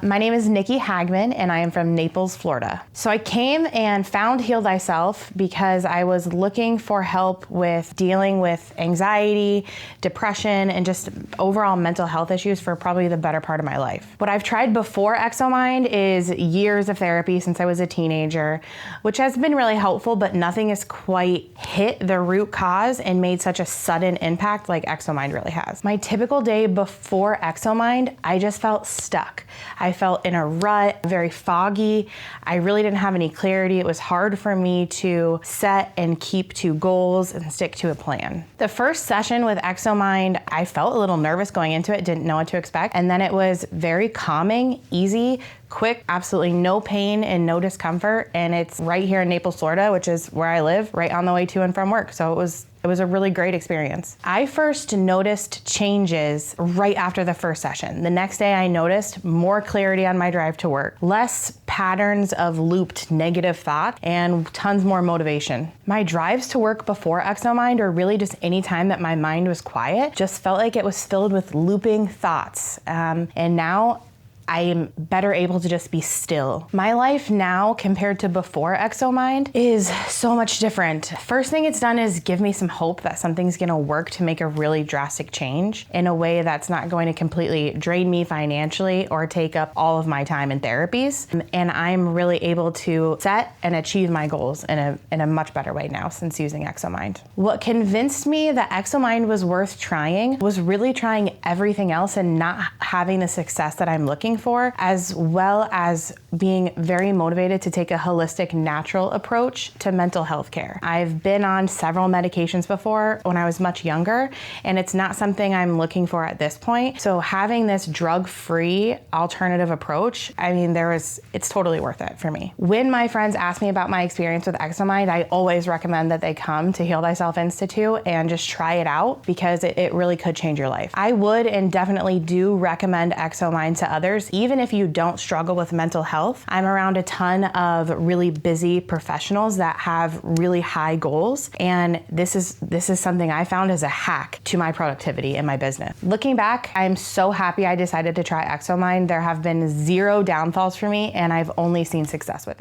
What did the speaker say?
My name is Nikki Hagman, and I am from Naples, Florida. So I came and found Heal Thyself because I was looking for help with dealing with anxiety, depression, and just overall mental health issues for probably the better part of my life. What I've tried before ExoMind is years of therapy since I was a teenager, which has been really helpful, but nothing has quite hit the root cause and made such a sudden impact like ExoMind really has. My typical day before ExoMind, I just felt stuck. I felt in a rut, very foggy. I really didn't have any clarity. It was hard for me to set and keep to goals and stick to a plan. The first session with ExoMind, I felt a little nervous going into it, didn't know what to expect. And then it was very calming, easy, quick, absolutely no pain and no discomfort. And it's right here in Naples, Florida, which is where I live, right on the way to and from work. So it was a really great experience. I first noticed changes right after the first session. The next day I noticed more clarity on my drive to work, less patterns of looped negative thought, and tons more motivation. My drives to work before ExoMind, or really just any time that my mind was quiet, just felt like it was filled with looping thoughts. And now I am better able to just be still. My life now compared to before ExoMind is so much different. First thing it's done is give me some hope that something's gonna work to make a really drastic change in a way that's not going to completely drain me financially or take up all of my time in therapies. And I'm really able to set and achieve my goals in a much better way now since using ExoMind. What convinced me that ExoMind was worth trying was really trying everything else and not having the success that I'm looking for, as well as being very motivated to take a holistic, natural approach to mental health care. I've been on several medications before when I was much younger, and it's not something I'm looking for at this point. So having this drug-free alternative approach, I mean, it's totally worth it for me. When my friends ask me about my experience with ExoMind, I always recommend that they come to Heal Thyself Institute and just try it out because it really could change your life. I would and definitely do recommend ExoMind to others, even if you don't struggle with mental health. I'm around a ton of really busy professionals that have really high goals, and this is something I found as a hack to my productivity in my business. Looking back, I'm so happy I decided to try ExoMind. There have been zero downfalls for me, and I've only seen success with it.